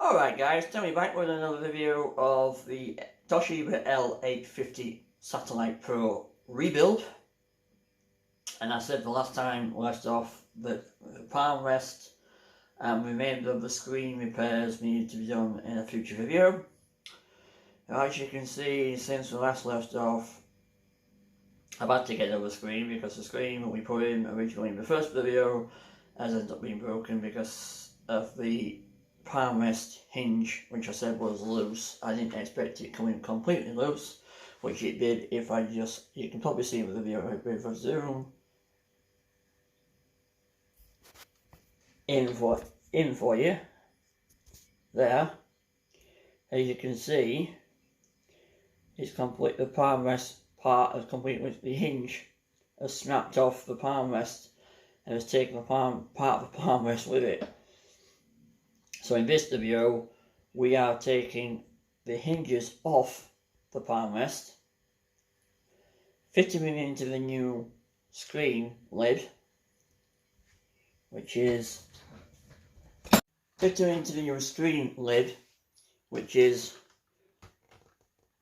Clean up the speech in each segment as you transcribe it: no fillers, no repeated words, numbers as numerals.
Alright guys, Tommy back with another video of the Toshiba L850 Satellite Pro rebuild. And I said the last time left off that the Palmrest and remainder of the screen repairs needed to be done in a future video. As you can see, since we last left off, I've had to get another screen because the screen we put in originally in the first video has ended up being broken because of the Palmrest hinge, which I said was loose. I didn't expect it coming completely loose, which it did. If I just, you can probably see in the video if I zoom in for you there, as you can see, it's complete. The palmrest part is completely, the hinge has snapped off the palmrest and has taken the part of the palmrest with it. So in this video, we are taking the hinges off the palmrest, fitting them into the new screen lid, which is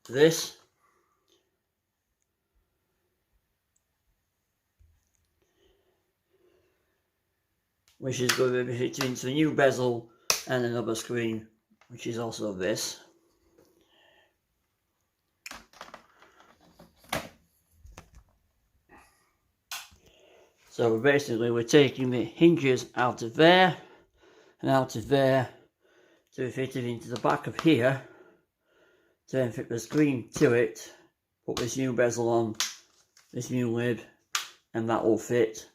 this, which is going to be fitted into the new bezel, and another screen, which is also this. So basically we're taking the hinges out of there and out of there to be fitted into the back of here, to then fit the screen to it, put this new bezel on, this new lid, and that will fit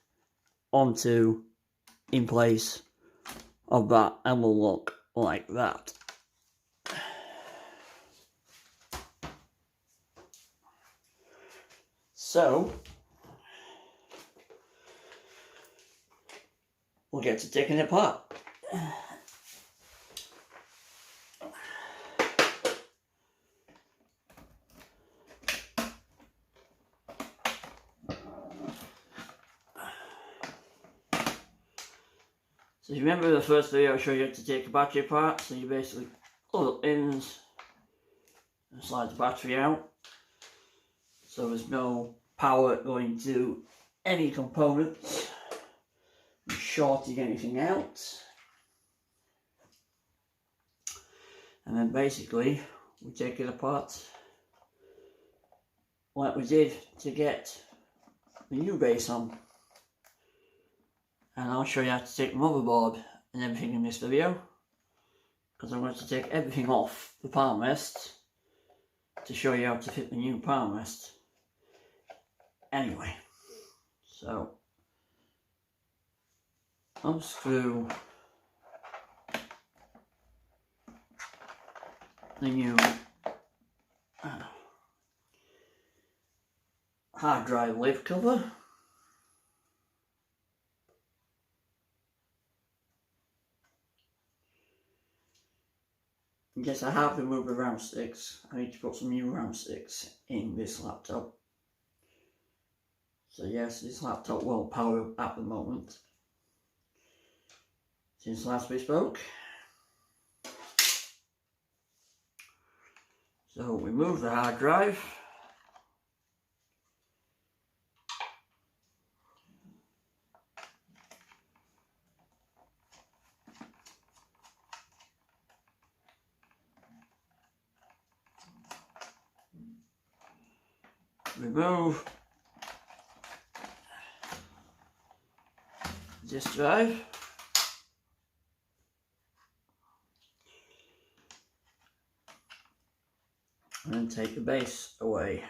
onto, in place of that, and will look like that. So we'll get to taking it apart. So you remember the first video I showed you how to take a battery apart, so you basically pull the pins and slide the battery out, so there's no power going to any components, shorting anything out. And then basically we take it apart like we did to get the new base on. And I'll show you how to take the motherboard and everything in this video, because I'm going to take everything off the palmrest to show you how to fit the new palmrest. Anyway, so unscrew the new hard drive lid cover. Yes, I have removed the RAM sticks. I need to put some new RAM sticks in this laptop. So yes, this laptop won't power at the moment, since last we spoke. So we move the hard drive. Remove this drive. And then take the base away.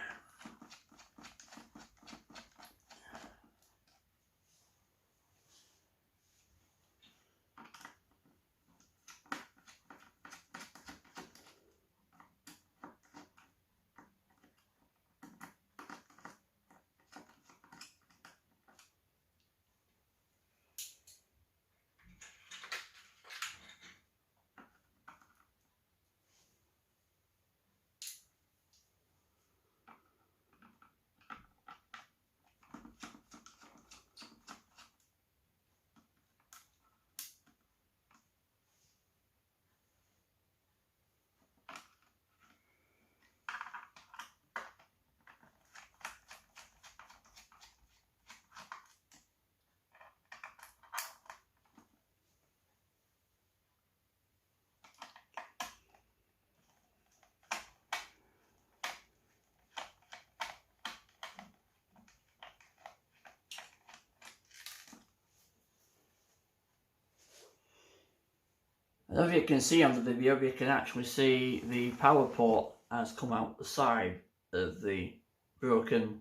As you can see on the video, you can actually see the power port has come out the side of the broken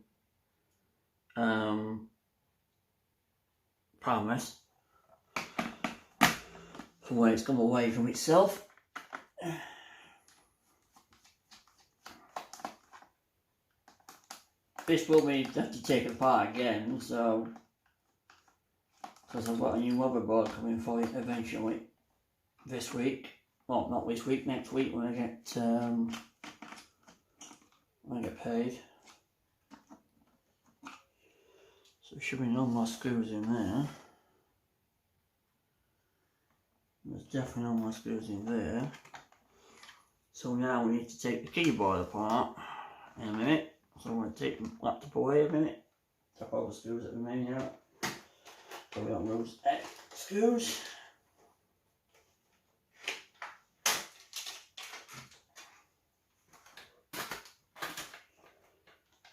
Palmrest from where it's come away from itself. This will mean have to take it apart again, so because I've got a new motherboard coming for it eventually this week. Well, not this week, next week when I get paid. So there should be no more screws in there. There's definitely no more screws in there. So now we need to take the keyboard apart in a minute. So I'm going to take the laptop away a minute. Take all the screws that remain out. So we don't lose any screws.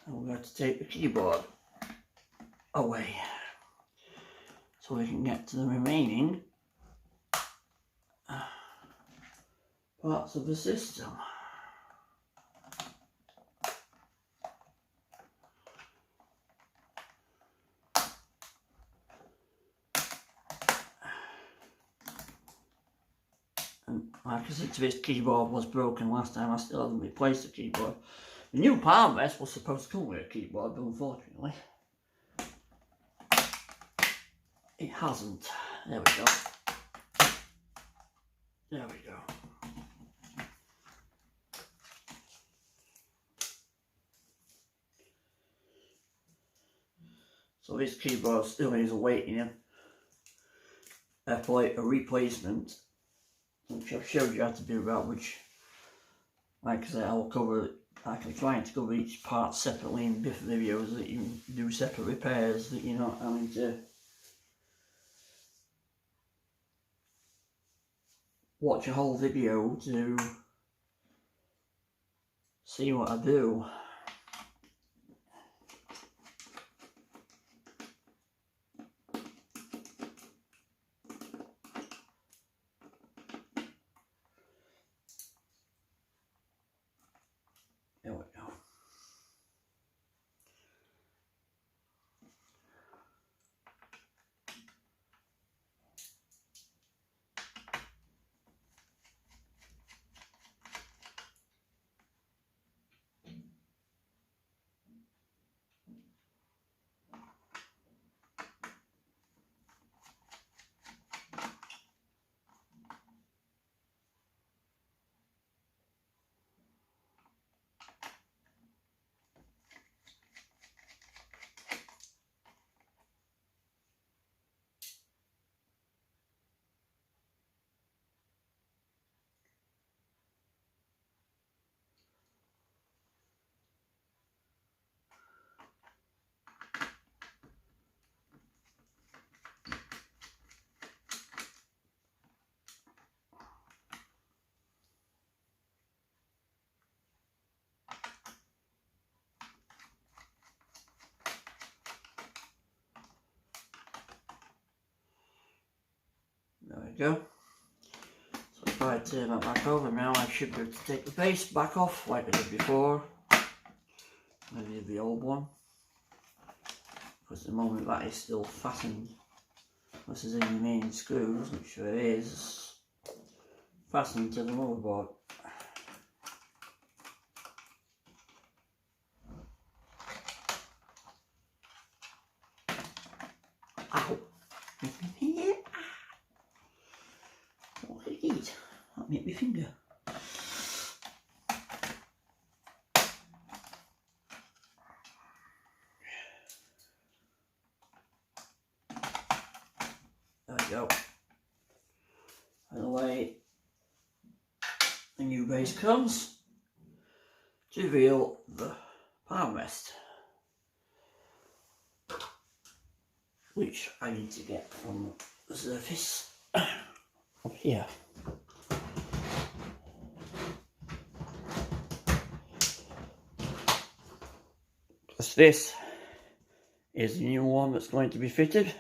And we're going to take the keyboard away so we can get to the remaining parts of the system. And like I said, this keyboard was broken last time. I still haven't replaced the keyboard. The new Palmrest was supposed to come with a keyboard, but unfortunately it hasn't. There we go. There we go. So this keyboard still is awaiting a replacement, which I've showed you how to do that, which, like I said, I'll cover. I'm trying to cover each part separately in different videos that you can do separate repairs, that you're not having to watch a whole video to see what I do. There we go. There we go. So if I turn that back over now, I should be able to take the base back off like I did before. Maybe the old one. Because at the moment that is still fastened. This is in the main screws, which it is, fastened to the motherboard. Ow! What did it eat? That made my finger. There we go. And away the new base comes to reveal the Palmrest, which I need to get from the surface up here. Because this is the new one that's going to be fitted.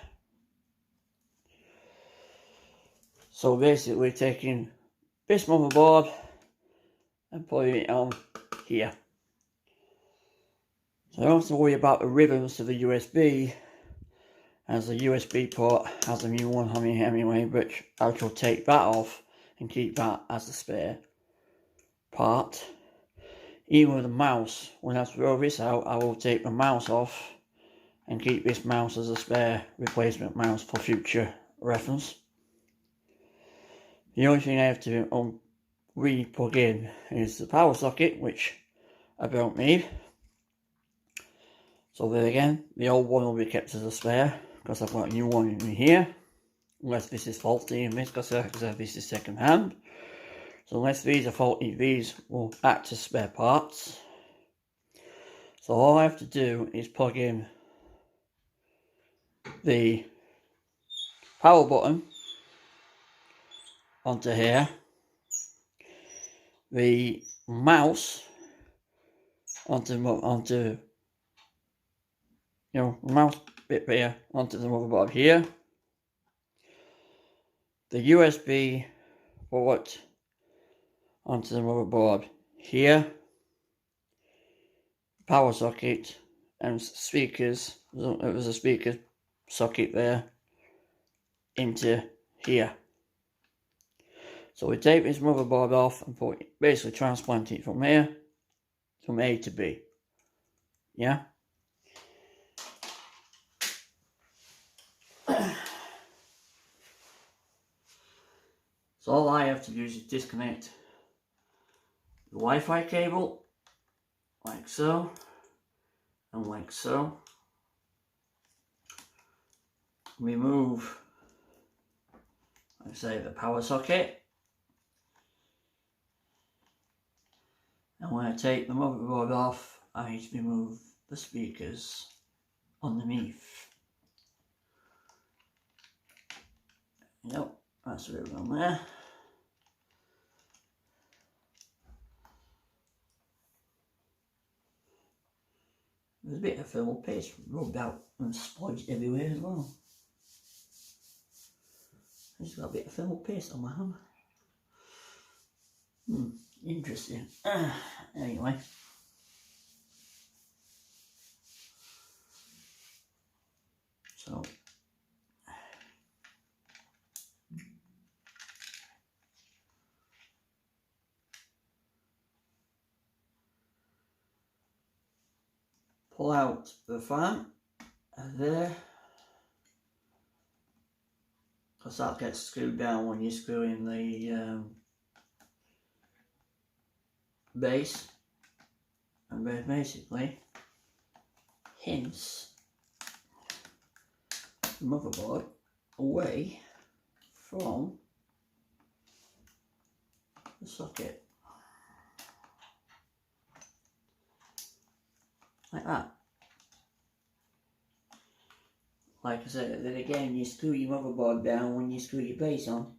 So basically taking this motherboard and putting it on here. So I don't have to worry about the ribbons to the USB, as the USB port has a new one on it anyway, which I shall take that off and keep that as a spare part. Even with the mouse, when I throw this out, I will take the mouse off and keep this mouse as a spare replacement mouse for future reference. The only thing I have to re-plug in is the power socket, which I don't need. So there again, the old one will be kept as a spare, because I've got a new one in here. Unless this is faulty in this, because this is second hand. So unless these are faulty, these will act as spare parts. So all I have to do is plug in the power button onto here, the mouse onto the mouse bit here onto the motherboard here, the USB port onto the motherboard here, power socket and speakers. There was a speaker socket there into here. So we take this motherboard off and basically transplant it from here from A to B. Yeah. So all I have to do is disconnect the Wi-Fi cable, like so, and like so. Remove, like I say, the power socket. And when I take the motherboard off, I need to remove the speakers underneath. Yep, that's the ribbon on there. There's a bit of thermal paste rubbed out and splodged everywhere as well. I just got a bit of thermal paste on my hand. Interesting. Anyway. So. Pull out the fan there, because that gets screwed down when you screw in the base, and then basically hints the motherboard away from the socket. Like that. Like I said, then again, you screw your motherboard down when you screw your base on.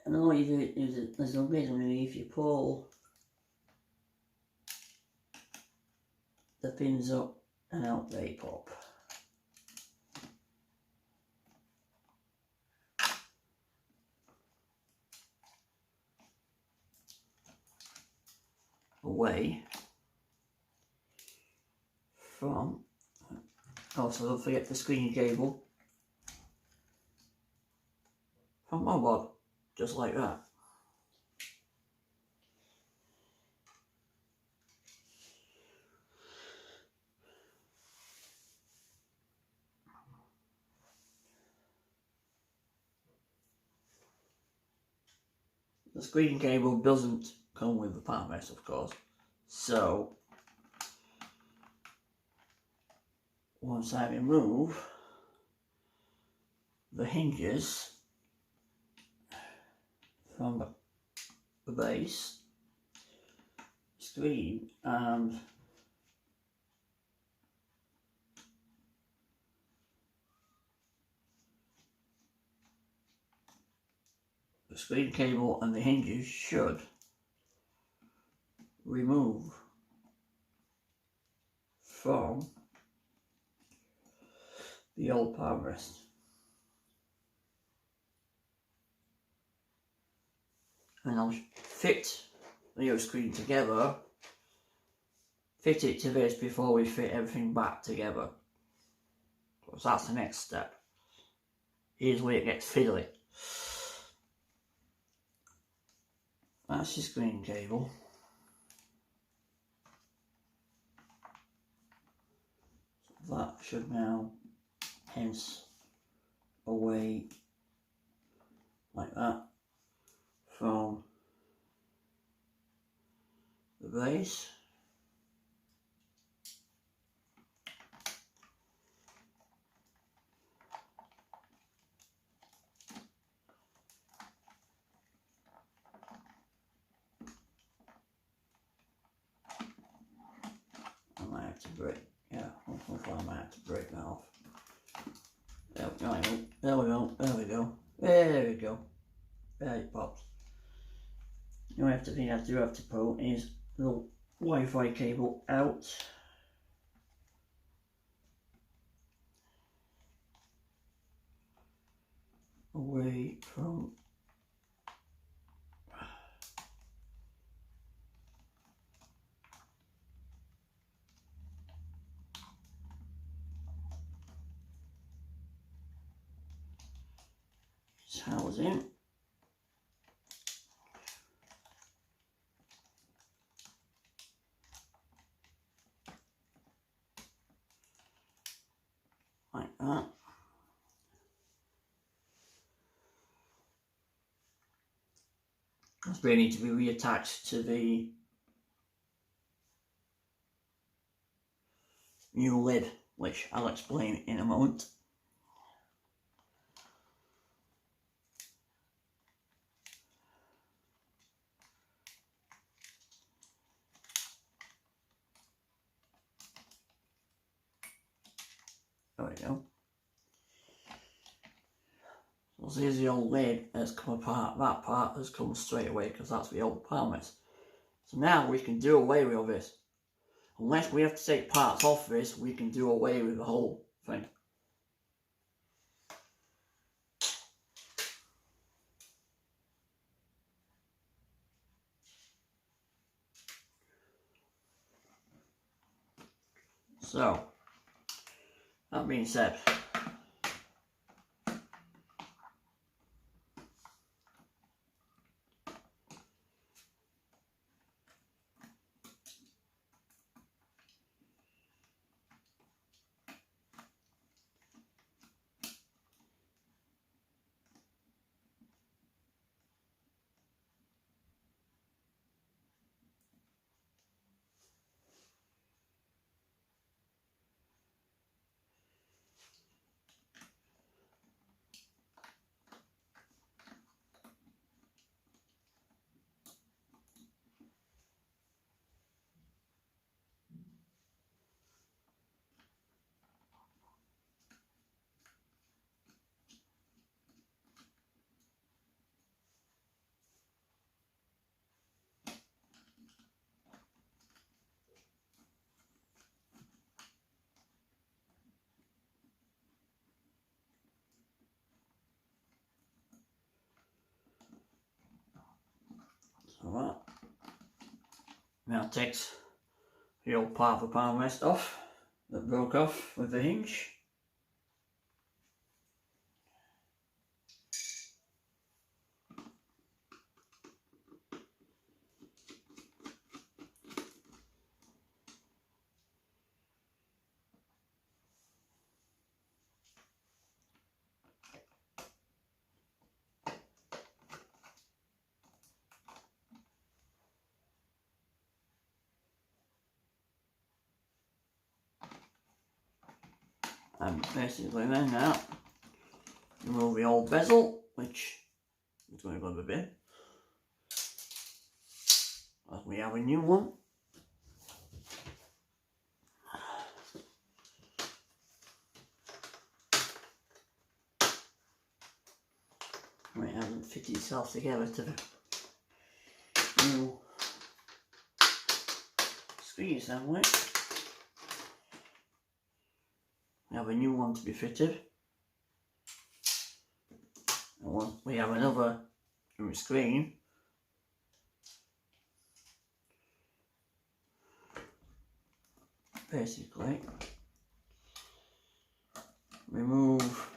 And all you do is, there's no reason if you pull the pins up and out they pop. Away from, also don't forget the screen cable from my board, just like that. The screen cable doesn't come with the Palmrest, of course, so once I remove the hinges from the base, screen and the screen cable and the hinges should remove from the old Palmrest. and I'll fit the new screen together, fit it to this before we fit everything back together. Because that's the next step. Here's where it gets fiddly. That's the screen cable. So that should now hence away like that from the base. I might have to break, yeah, hopefully I might have to break that off. There we go, there we go, there we go, there we go. There it pops. The only thing I do have to pull is the Wi-Fi cable out. Away from its housing. Like that. It's going to need to be reattached to the new lid, which I'll explain in a moment. There we go. So here's the old lid that's come apart. That part has come straight away because that's the old Palmrest. So now we can do away with all this. Unless we have to take parts off this, we can do away with the whole thing. So, that being said, that now takes the old part of the Palmrest off that broke off with the hinge. And basically then now remove the old bezel, which is going to go a bit, as we have a new one. It hasn't fitted itself together to the new screen assembly. We have a new one to be fitted. And we have another screen basically remove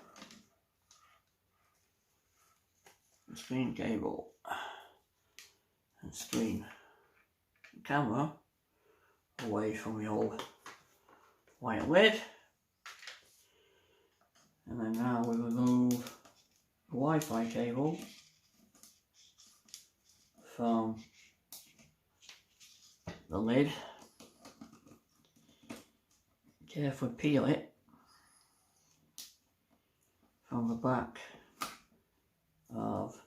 the screen cable and screen camera away from the old white lid, and then now we remove the Wi-Fi cable from the lid. Carefully peel it from the back of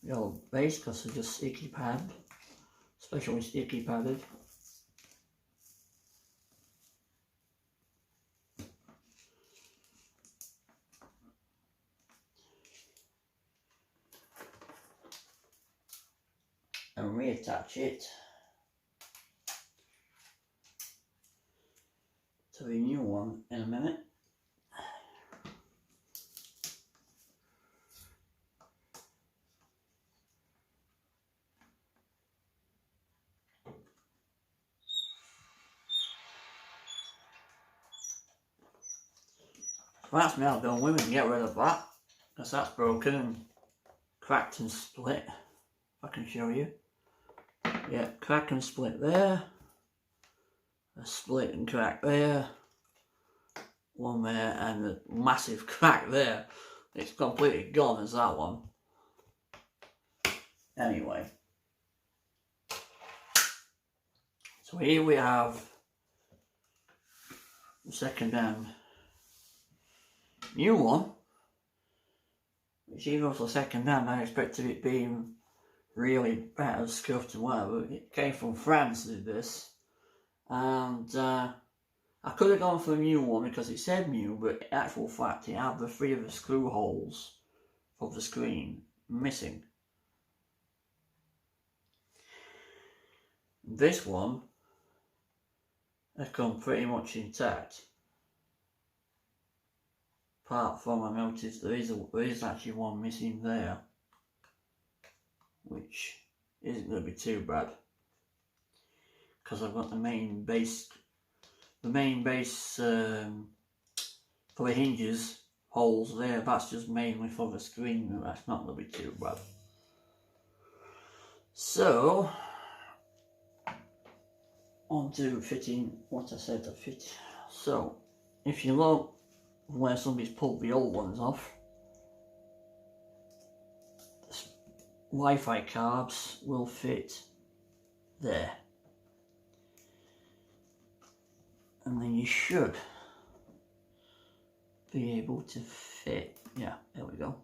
the old base, because they're just sticky padded, especially sticky padded. And reattach it to the new one in a minute. So that's me all done with. We can get rid of that, because that's broken and cracked and split. If I can show you. Yeah, crack and split there. A split and crack there. One there, and a massive crack there. It's completely gone as that one. Anyway. So here we have the second hand new one, which even for second hand I expected it being really better scuffed and whatever. It came from France, did this, and I could have gone for a new one because it said new, but in actual fact it had the 3 of the screw holes of the screen missing. This one has come pretty much intact, apart from I noticed there is actually one missing there, which isn't going to be too bad, because I've got the main base for the hinges holes there. That's just mainly for the screen. That's not going to be too bad. So on to fitting what I said to fit. So if you look where somebody's pulled the old ones off, the Wi-Fi cards will fit there, and then you should be able to fit, yeah, there we go,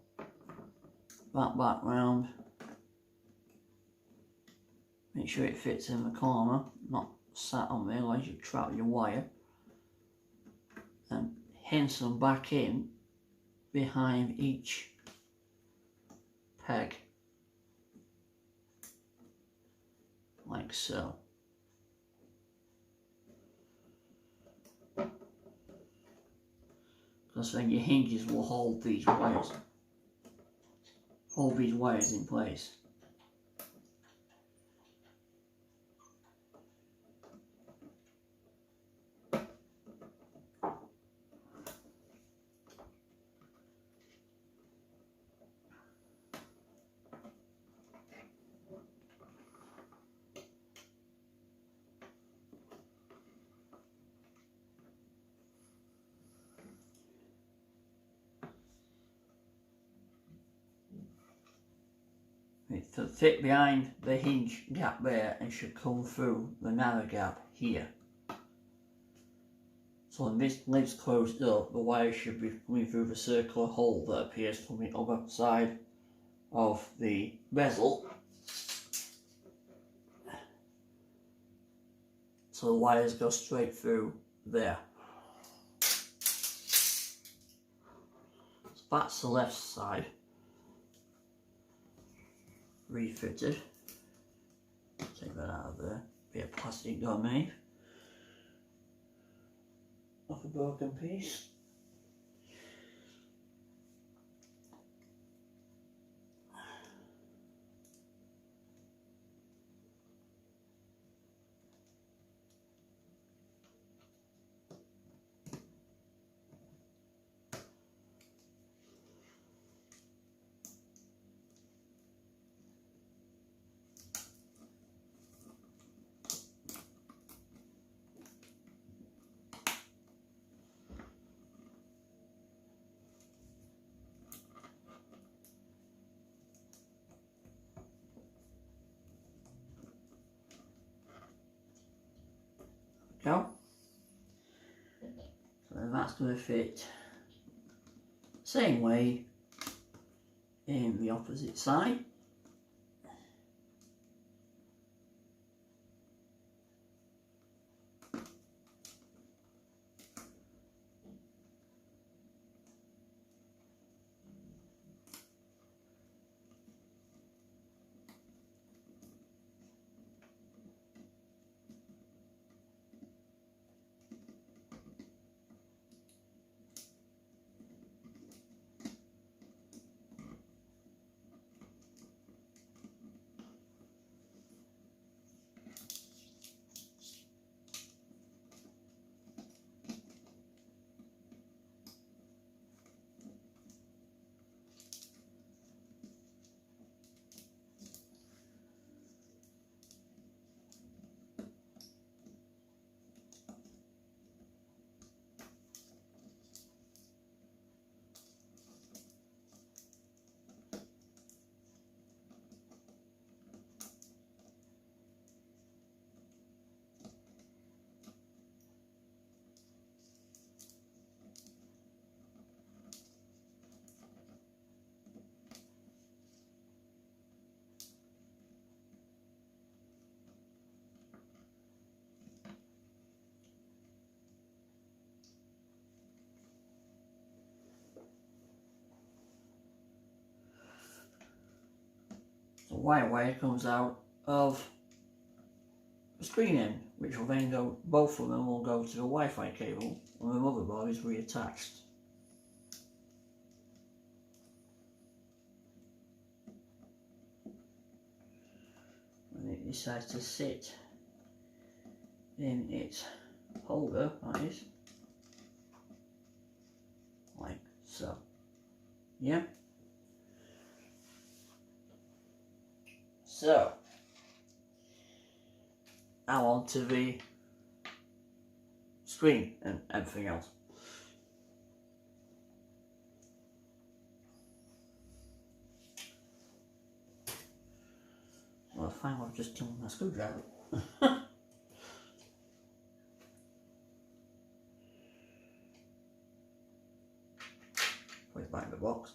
that back round. Make sure it fits in the corner, not sat on there like you trap your wire, and hinge them back in behind each peg, like so. Because then your hinges will hold these wires in place. It fit behind the hinge gap there and should come through the narrow gap here. So when this lid's closed up, the wire should be coming through the circular hole that appears from the other side of the bezel. So the wires go straight through there. So that's the left side. Refitted. Take that out of there. Bit of plastic got made off a broken piece. that's going to fit same way in the opposite side. The white wire comes out of the screen end, which will then go, both of them will go to the Wi-Fi cable, and the motherboard is reattached. When it decides to sit in its holder, that is, like so. Yeah. So, now on to the screen and everything else. Well, fine, I've just done my screwdriver. Put it back in the box.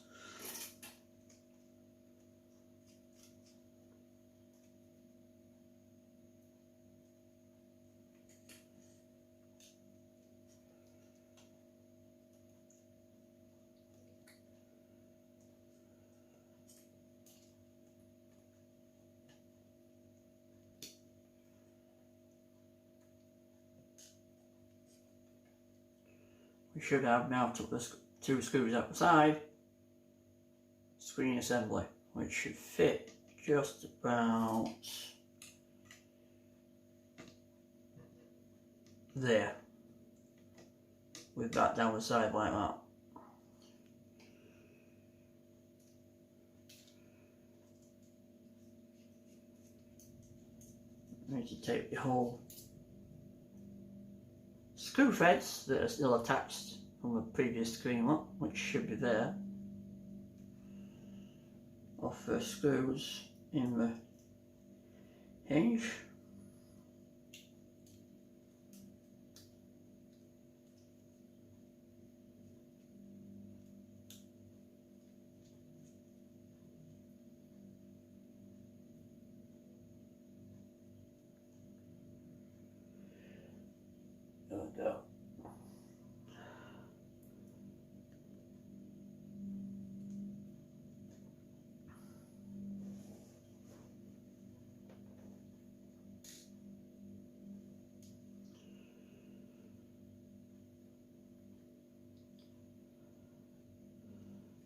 We should have now took the two screws out the side, screen assembly, which should fit just about there, with that down the side like that. I need to take the whole screw threads that are still attached from the previous screen lock, which should be there, off the screws in the hinge. There we go.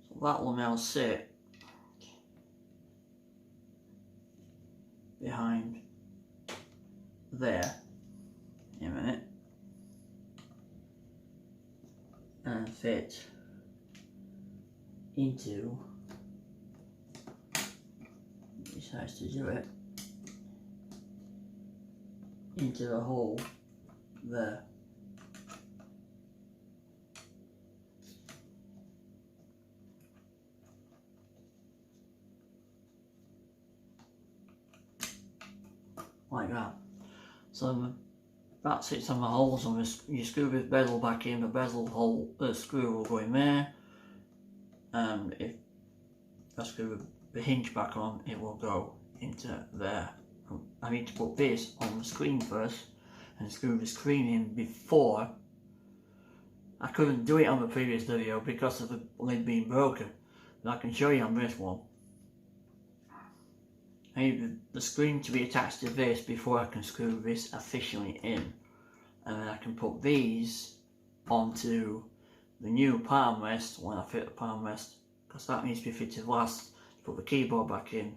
So that will now sit behind there in a minute and fit into, decides to do it, into the hole there. Like that. So the that sits on the holes, and you screw the bezel back in, the bezel hole, the screw will go in there, and if I screw the hinge back on, it will go into there. I need to put this on the screen first and screw the screen in before. I couldn't do it on the previous video because of the lid being broken, but I can show you on this one. I need the screen to be attached to this before I can screw this officially in, and then I can put these onto the new Palmrest when I fit the Palmrest, because that needs to be fitted last to put the keyboard back in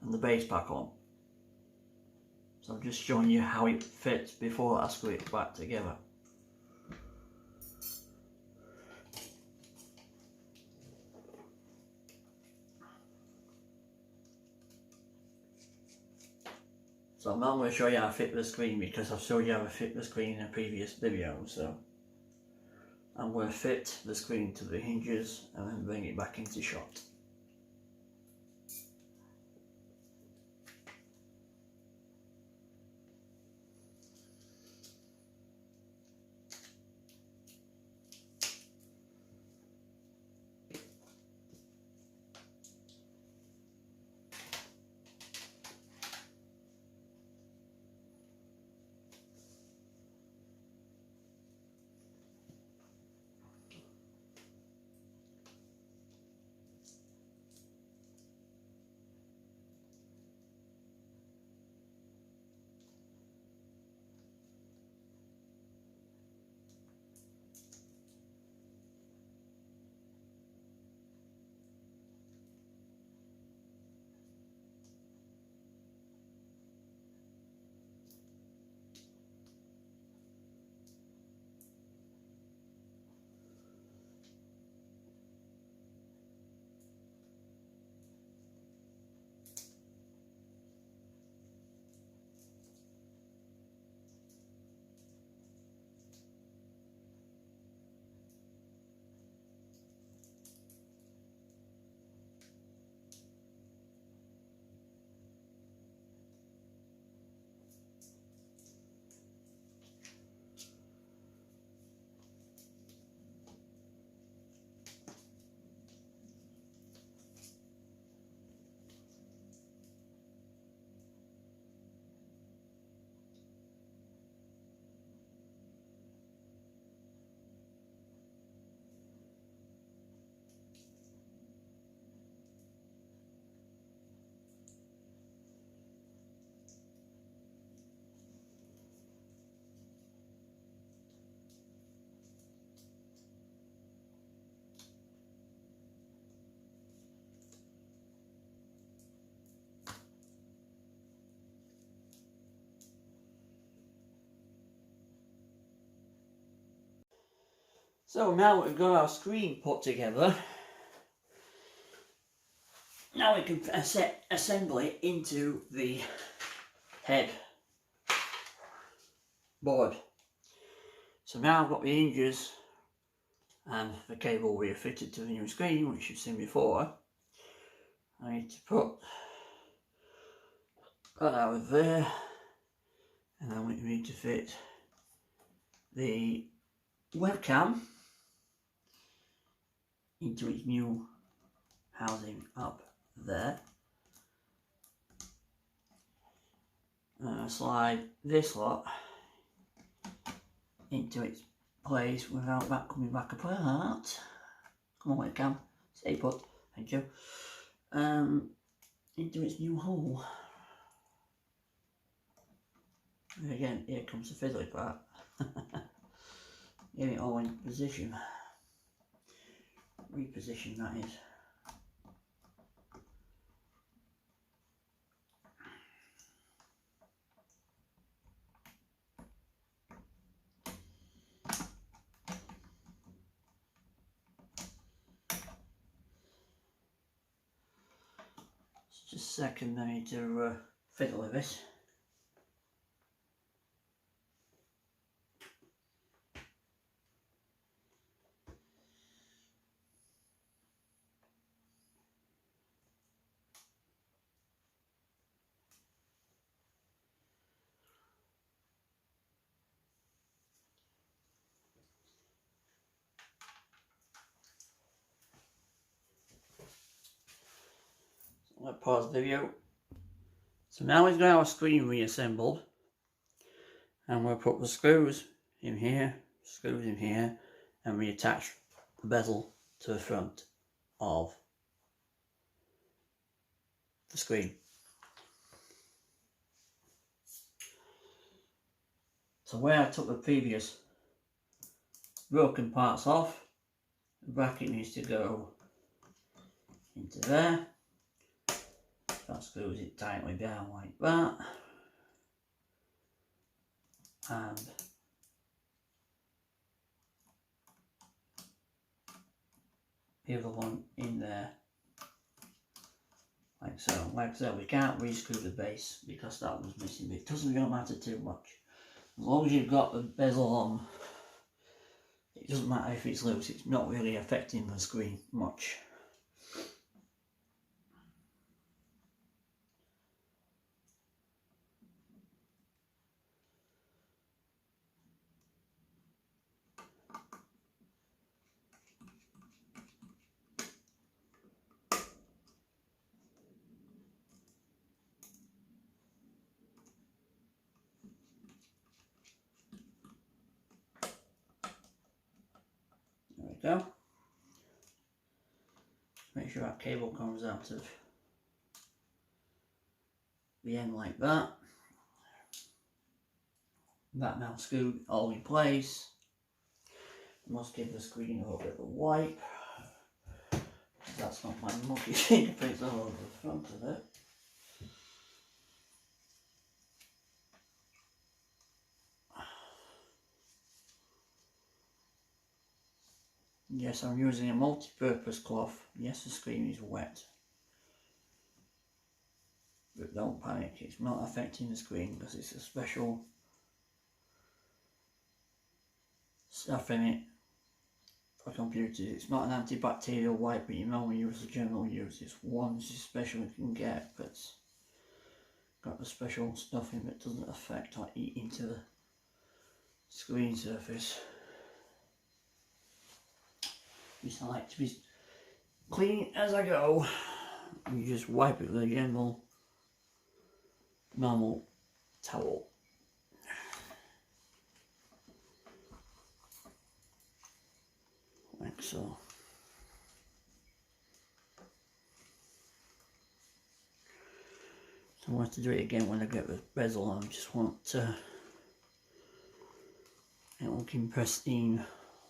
and the base back on. So I'm just showing you how it fits before I screw it back together. So I'm not going to show you how to fit the screen because I've showed you how to fit the screen in a previous video. So I'm going to fit the screen to the hinges and then bring it back into shot. So now we've got our screen put together, now we can set assembly into the head board. So now I've got the hinges and the cable we have fitted to the new screen, which you've seen before. I need to put that out there, and then we need to fit the webcam into its new housing up there. And I slide this lot into its place without that coming back apart. Come on webcam, stay put, thank you. Into its new hole. And again, here comes the fiddly part. Get it all in position. Reposition, that is. Just a second, I need to fiddle with this. pause the video. So now we've got our screen reassembled, and we'll put the screws in here, and reattach the bezel to the front of the screen. So where I took the previous broken parts off, the bracket needs to go into there. That screws it tightly down like that, and the other one in there like so. Like I said, we can't re-screw the base because that was missing, but it doesn't really matter too much. As long as you've got the bezel on, it doesn't matter if it's loose, it's not really affecting the screen much. There we go. Make sure that cable comes out of the end like that. That now screwed all in place. Must give the screen a little bit of a wipe. That's not my monkey fingerprints all over the front of it. Yes, I'm using a multi-purpose cloth. Yes, the screen is wet. But don't panic, it's not affecting the screen because it's a special stuff in it for computers. It's not an antibacterial wipe that you normally use as general use. It's one special you can get, but it's got the special stuff in that doesn't affect or eat into the screen surface. Just like to be clean as I go. You just wipe it with a general normal towel. Like so. So I want to do it again when I get the bezel on. I just want to it looking pristine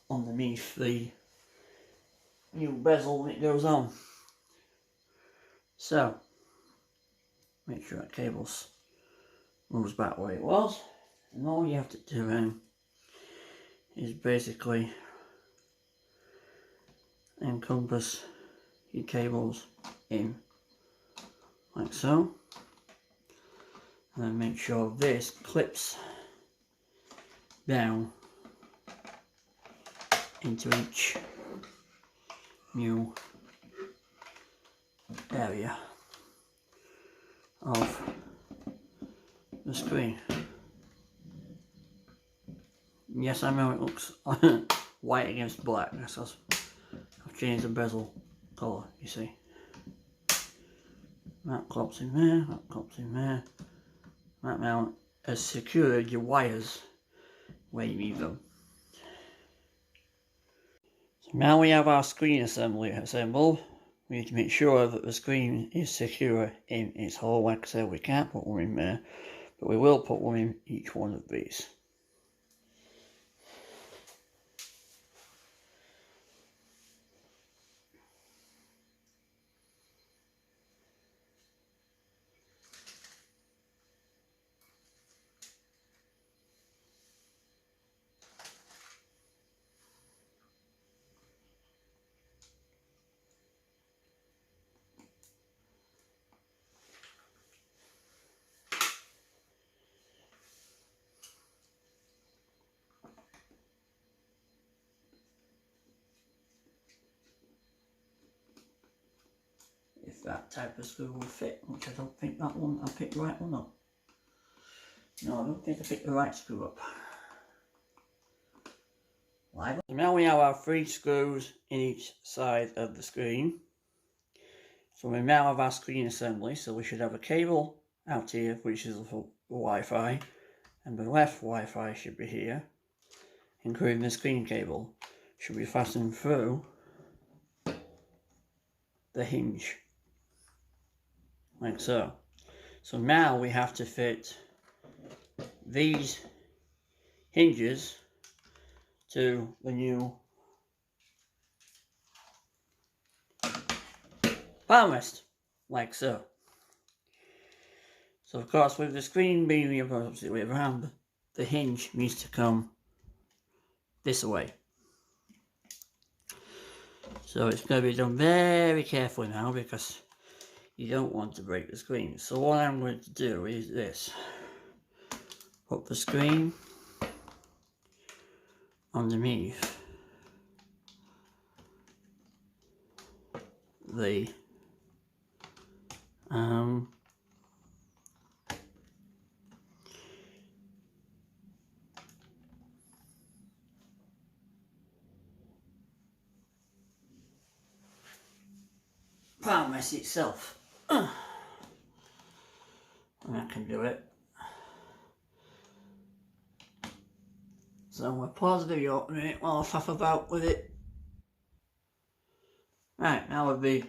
underneath the new bezel when it goes on. So make sure that cable moves back where it was, and all you have to do then is basically encompass your cables in like so, and then make sure this clips down into each new area of the screen. Yes, I know it looks white against black because I've changed the bezel colour, you see. That clips in there, that clips in there. That now has secured your wires where you need them. So now we have our screen assembly assembled. We need to make sure that the screen is secure in its hole. Like I said, we can't put one in there, but we will put one in each one of these. If that type of screw will fit, which I don't think that one, I picked the right one up. No, I don't think I picked the right screw up. So now we have our 3 screws in each side of the screen. So we now have our screen assembly, so we should have a cable out here, which is for Wi-Fi, and the left Wi-Fi should be here, including the screen cable, should be fastened through the hinge, like so. So now we have to fit these hinges to the new Palmrest, like so. So of course, with the screen being the opposite way around, the hinge needs to come this way. So it's going to be done very carefully now, because you don't want to break the screen. So what I'm going to do is this. Put the screen underneath the Palmrest itself. And I can do it. So we'll pause the video a minute while I faff about with it. Right, now with the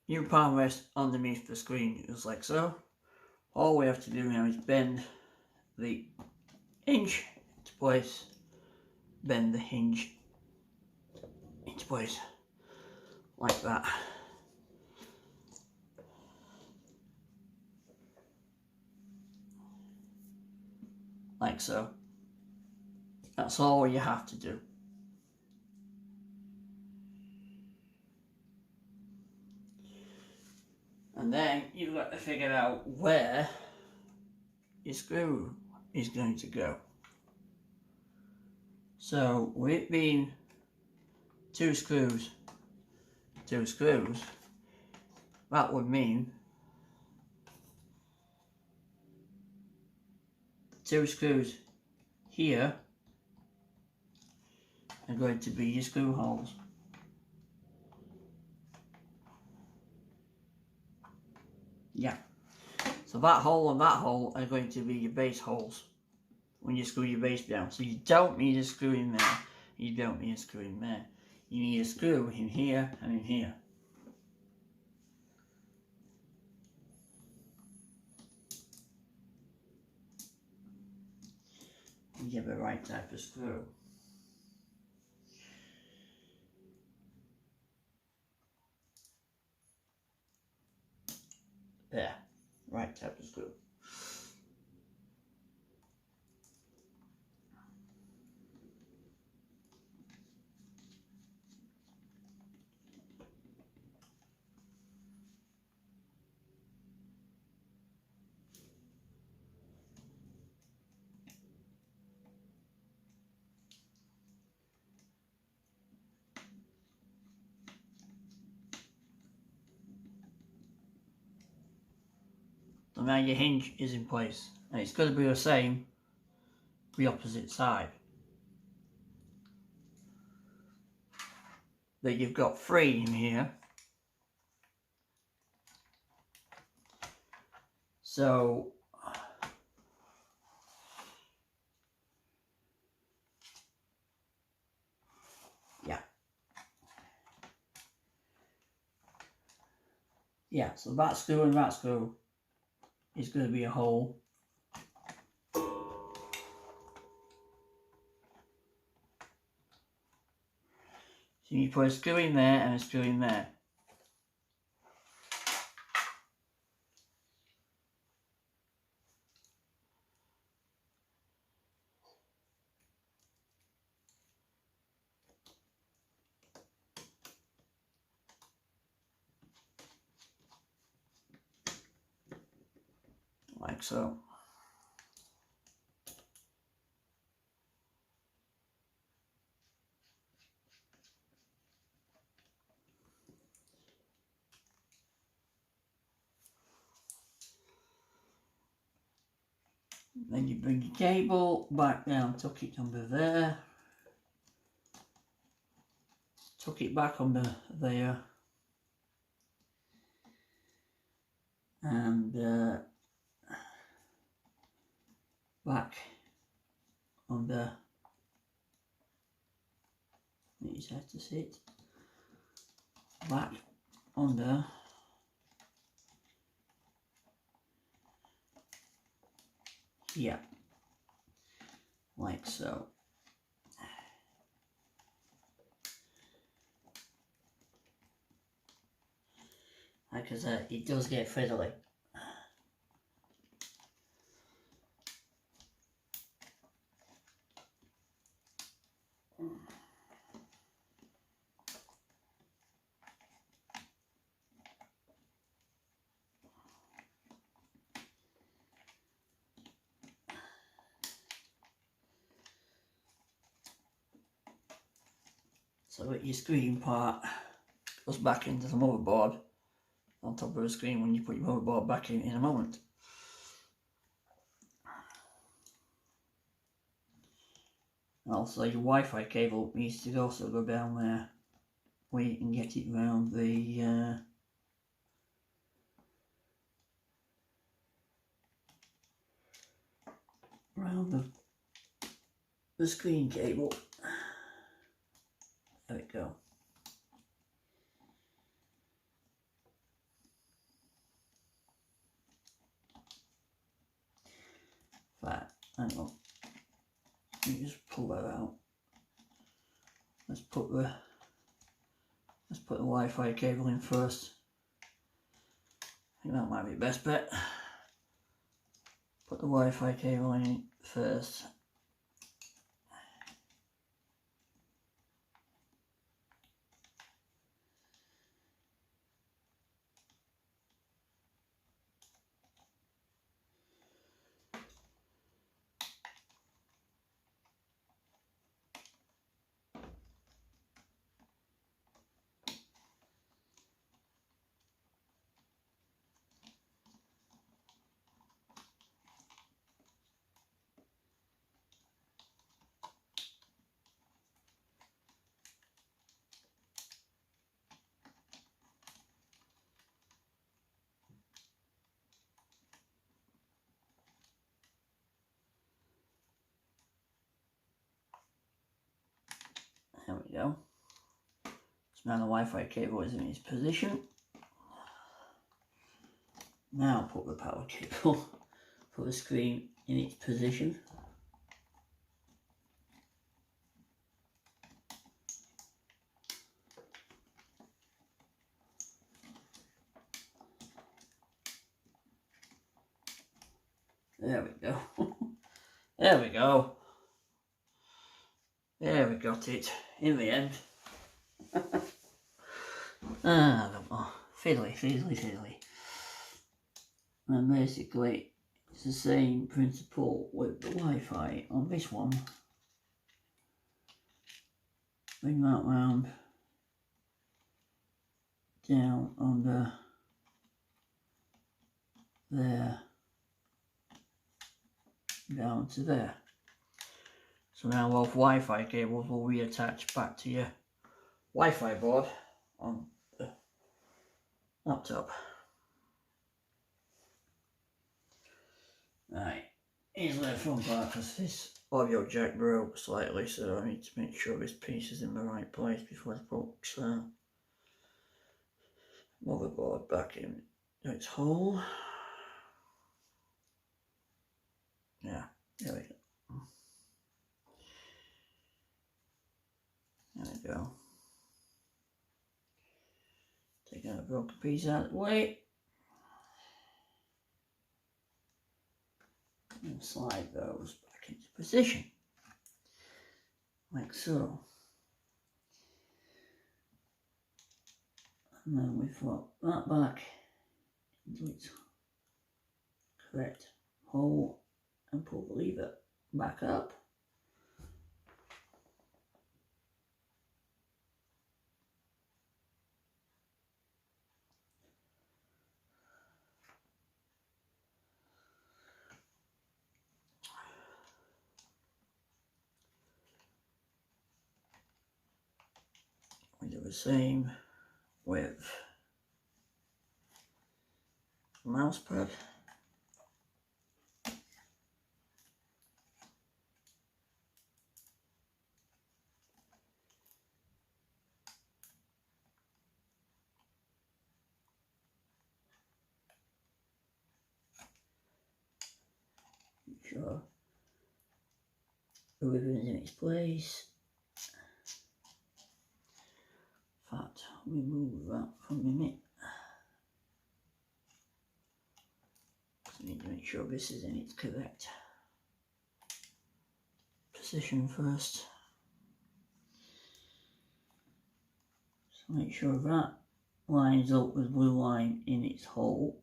new Palmrest underneath the screen, just like so. All we have to do now is bend the hinge into place, bend the hinge into place, like that. Like so. That's all you have to do. And then you've got to figure out where your screw is going to go. So with it being two screws, that would mean two screws here are going to be your screw holes. Yeah. So that hole and that hole are going to be your base holes when you screw your base down. So you don't need a screw in there. You don't need a screw in there. You need a screw in here and in here. You get the right type of screw. There, right type of screw. So now your hinge is in place, and it's going to be the same the opposite side. That you've got three in here. So yeah, so that screw and that screw is going to be a hole. So you put a screw in there and a screw in there. Like so. Then you bring your cable back down, tuck it under there, tuck it back under there, and back under, you just have to sit back under here, like so. Like I said, it does get fiddly. So that your screen part goes back into the motherboard on top of the screen when you put your motherboard back in a moment. Also, your Wi-Fi cable needs to also go down there where you can get it around the screen cable. There we go. Right, hang on. Let me just pull that out. Let's put the Wi-Fi cable in first. I think that might be the best bet. Put the Wi-Fi cable in first. There we go. So now the Wi-Fi cable is in its position. Now put the power cable, put the screen in its position. There we go. There we go. There we got it in the end. I don't know. Fiddly. And basically, it's the same principle with the Wi-Fi on this one. Bring that round, down under there, down to there. So now both Wi-Fi cables will reattach back to your Wi-Fi board on the laptop. Right, here's the front part because this audio jack broke slightly, so I need to make sure this piece is in the right place before I put motherboard back in its hole. Yeah, there we go. There we go. Taking that broken piece out of the way. And slide those back into position. Like so. And then we flop that back into its correct hole and pull the lever back up. We do the same with mouse pad. Sure, the ribbon's in its place. In fact, remove that for a minute. I need to make sure this is in its correct position first. So make sure that lines up with blue line in its hole.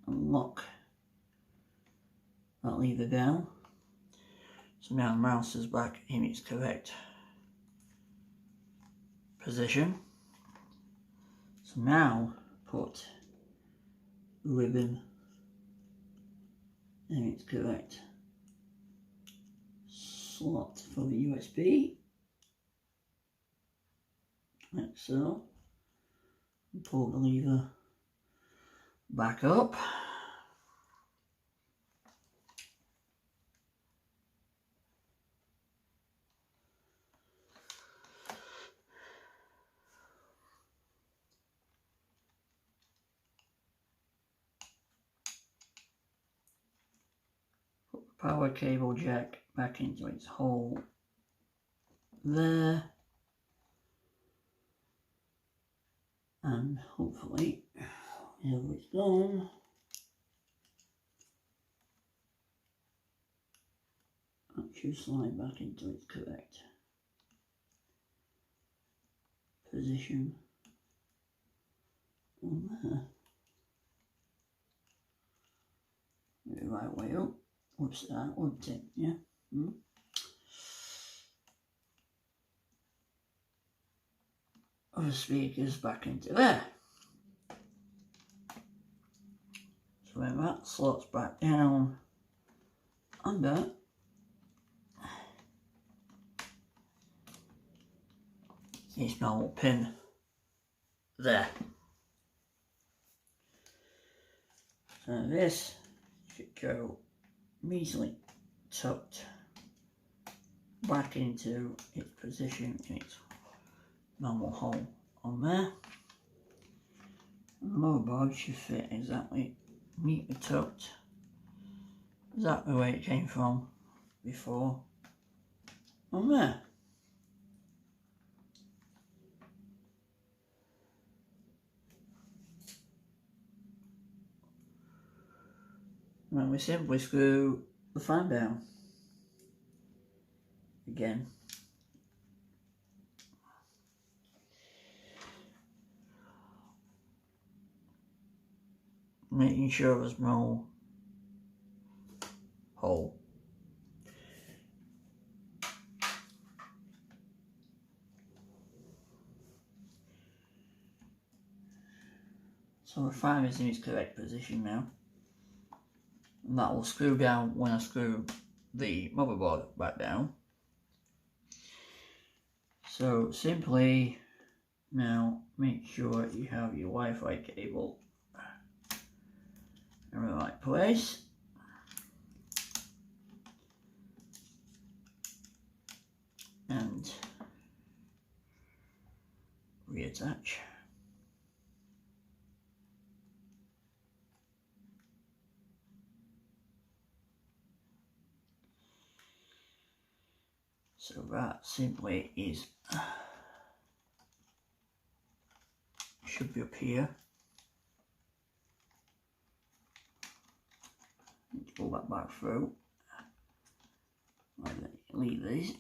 And lock that lever down. So now the mouse is back in its correct position. So now put the ribbon in its correct slot for the USB, like so, and pull the lever back up. Put the power cable jack back into its hole there, and hopefully whenever it's gone, that should slide back into its correct position on there. The right way up. Whoops, that wouldn't it? Yeah. The speakers back into there. So when that slots back down under, this normal pin there. So this should go easily tucked back into its position in its normal hole on there. And the motherboard should fit exactly neatly tucked, exactly where it came from before on there. And we simply screw the fan down again. Making sure there's no hole. So the fan is in its correct position now. And that will screw down when I screw the motherboard back down. So simply now make sure you have your Wi-Fi cable in the right place. And reattach. So that simply is, should be up here. Need to pull that back through. Leave these.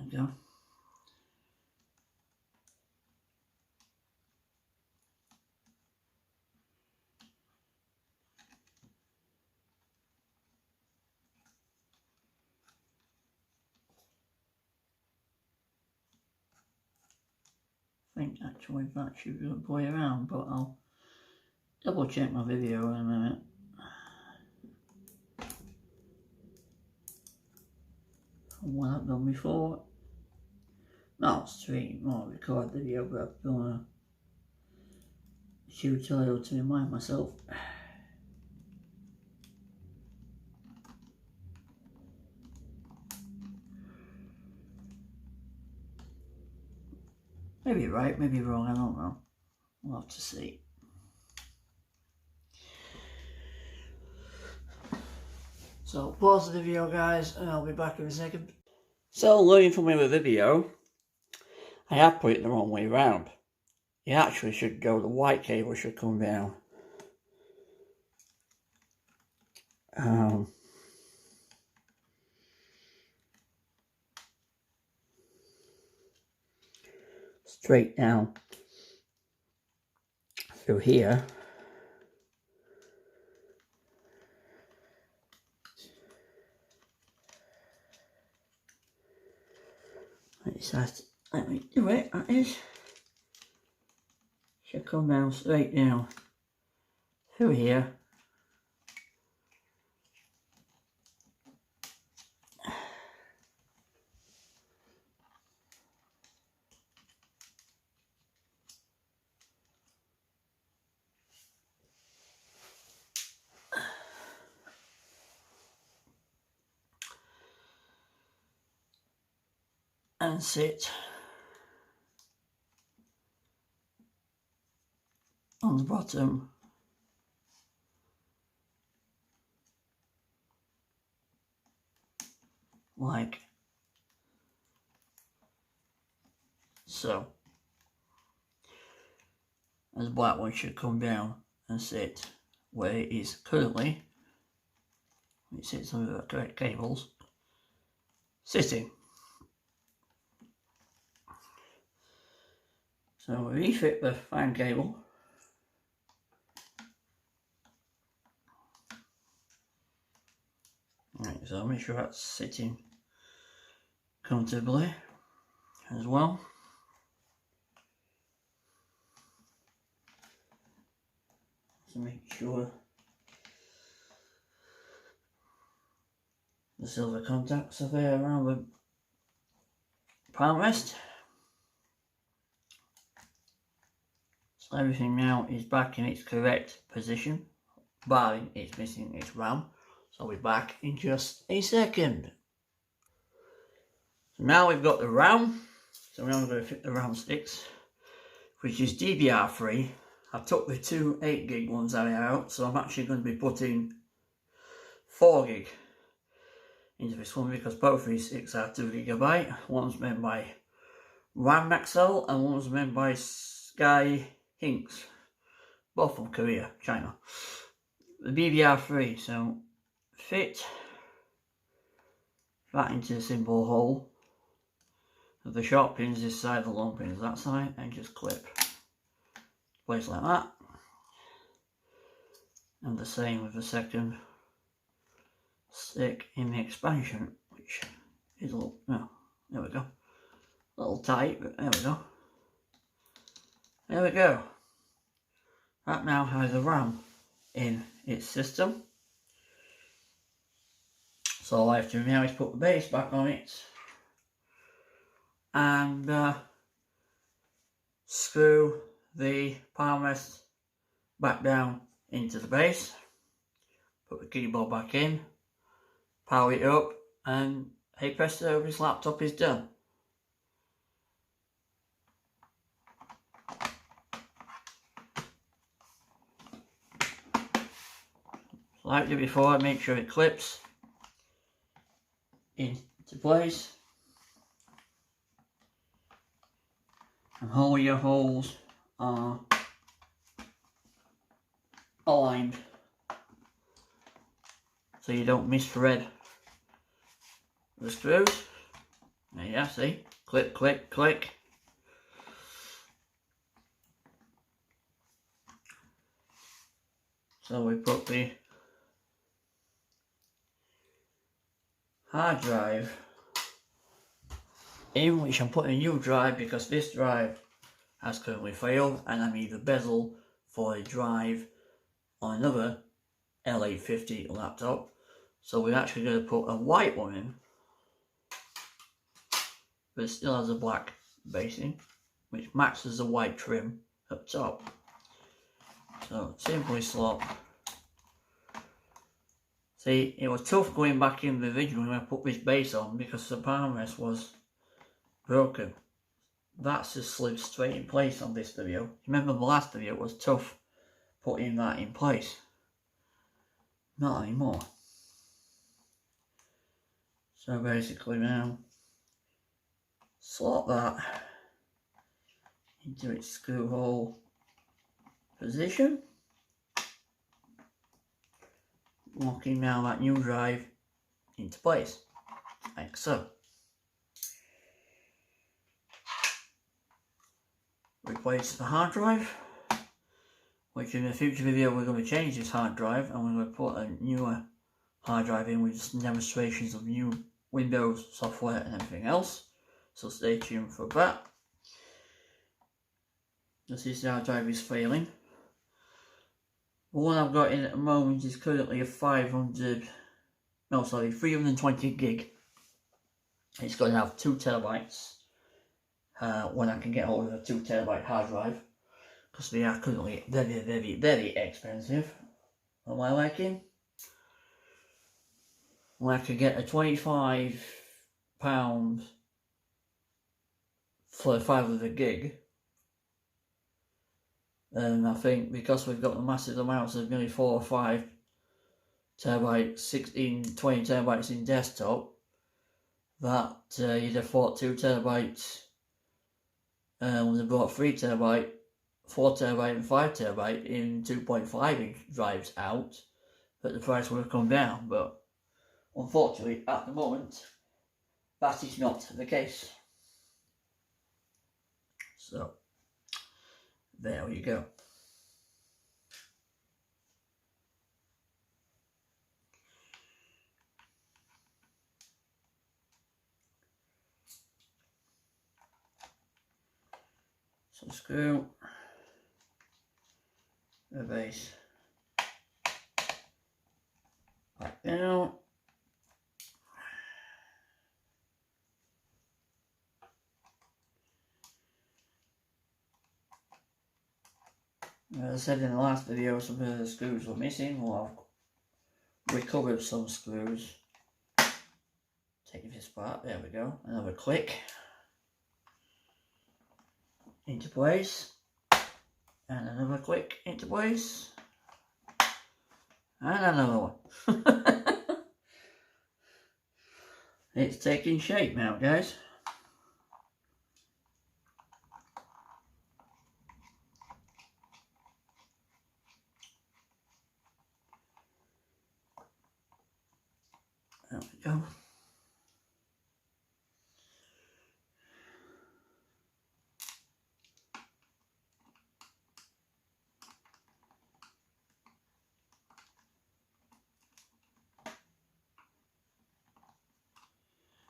we go. I think actually that should be the way around, but I'll double check my video in a minute. What I've done before. Not stream or record the video, but I've done a tutorial to remind myself. Maybe right, maybe wrong, I don't know. We'll have to see. So pause the video, guys, and I'll be back in a second. So learning from my other video, I have put it the wrong way around. You actually should go, the white cable should come down. Straight down through here. Let me do it, that is. Should come down straight down through here. And sit on the bottom like so. And the black one should come down and sit where it is currently. It sits under the correct cables. Sitting. So we refit the fan cable. Right, so make sure that's sitting comfortably as well. So make sure the silver contacts are there around the Palmrest. So everything now is back in its correct position, barring it's missing its RAM. So I'll be back in just a second. So now we've got the RAM. So now I'm going to fit the RAM sticks, which is DDR3. I took the two 8 gig ones out, so I'm actually going to be putting 4 gig into this one because both of these sticks are 2 GB. One's made by RAM Maxell and one's made by Sky Hinks, both from Korea, China. The DDR3, so fit that into the simple hole of the short pins this side, the long pins that side, and just clip. Place like that. And the same with the second stick in the expansion, which is a little, oh, there we go. A little tight, but there we go. There we go. That now has a RAM in its system. So all I have to do now is put the base back on it and screw the Palmrest back down into the base, put the keyboard back in, power it up, and hey presto, this laptop is done. Like I did before, make sure it clips into place and all your holes are aligned so you don't misthread the screws. There you see, click, click, click. So we put the hard drive in, which I'm putting a new drive because this drive has currently failed, and I need the bezel for a drive on another L850 laptop. So we're actually going to put a white one in, but it still has a black basing, which matches the white trim up top. So simply slot. See, it was tough going back in the original when I put this base on because the palmrest was broken. That's just slid straight in place on this video. Remember the last video, it was tough putting that in place. Not anymore. So basically now, slot that into its screw hole position. Locking now that new drive into place, like so. Replace the hard drive, which in a future video we're going to change this hard drive and we're going to put a newer hard drive in with some demonstrations of new Windows software and everything else, so stay tuned for that. This hard drive is failing. The one I've got in at the moment is currently a 320 gig. It's going to have 2 terabytes when I can get hold of a 2 terabyte hard drive, because they are currently very, very, very expensive for my liking. When I could get a £25 for 500 gig. And I think because we've got the massive amounts of nearly 4 or 5 terabytes, 16, 20 terabytes in desktop, that you'd have thought 2 terabytes when they brought 3 terabyte, 4 terabyte and 5 terabyte in 2.5 inch drives out, that the price would have come down. But unfortunately at the moment that is not the case. So there you go. So screw the base back down. As I said in the last video, some of the screws were missing. Well, I've recovered some screws. Taking this apart, there we go. Another click into place, and another click into place, and another one. It's taking shape now, guys. There we go.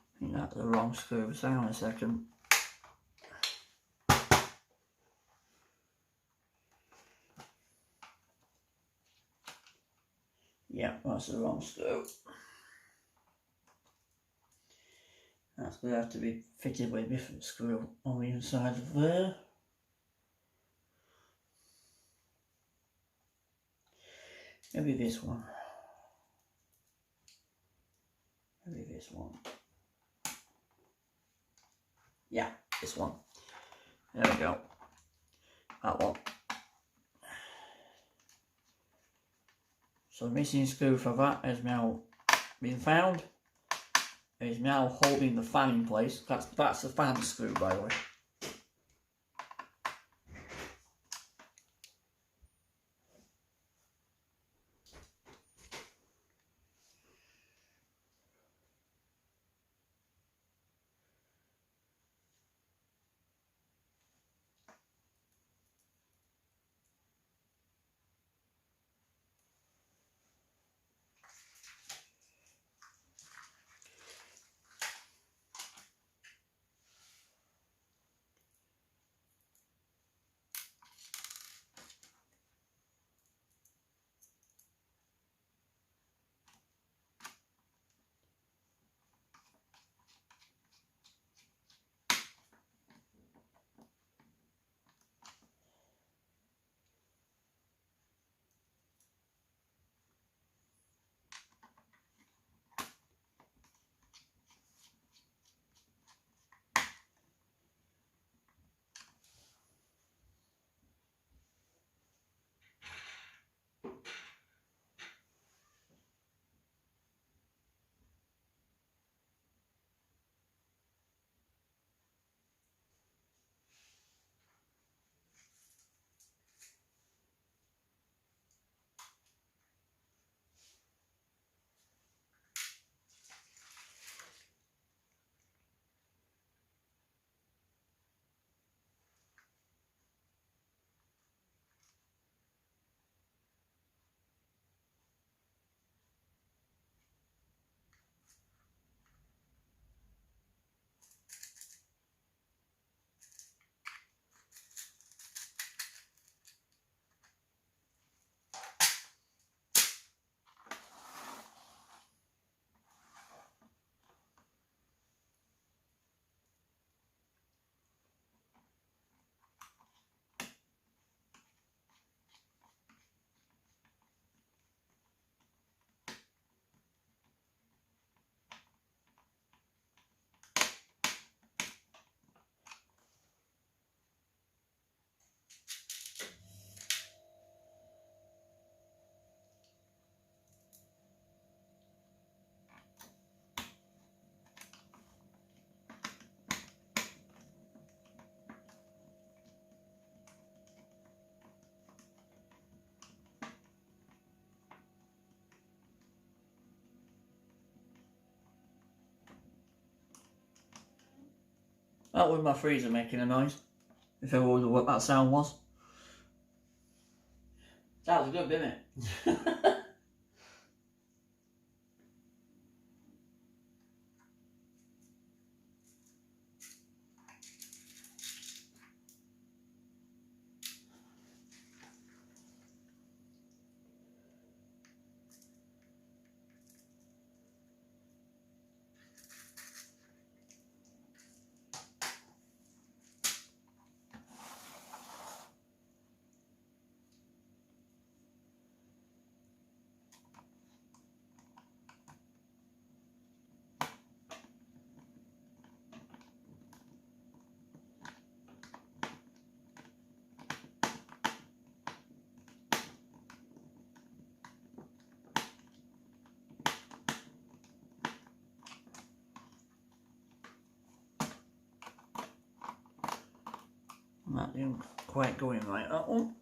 I think that's the wrong screw, so hang on a second. Yeah, that's the wrong screw. That's going to have to be fitted with a different screw on the inside of there. Maybe this one. Maybe this one. Yeah, this one. There we go. That one. So the missing screw for that has now been found. It is now holding the fan in place. That's the fan screw, by the way. That was my freezer making a noise. If I wondered what that sound was. That was good, didn't it? That didn't quite go in right, that one.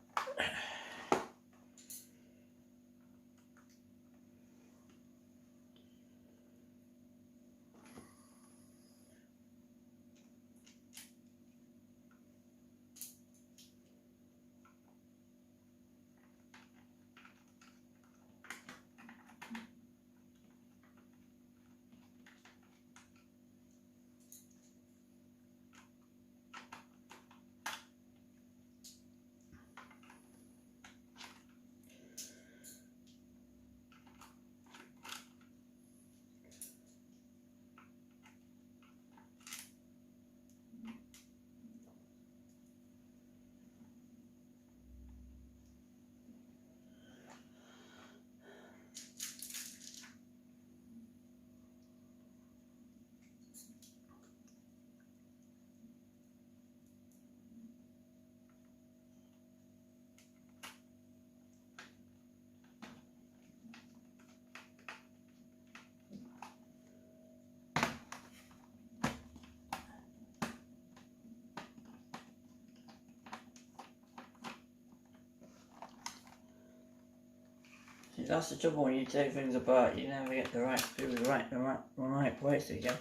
That's the trouble when you take things apart, you never get the right screws right place again.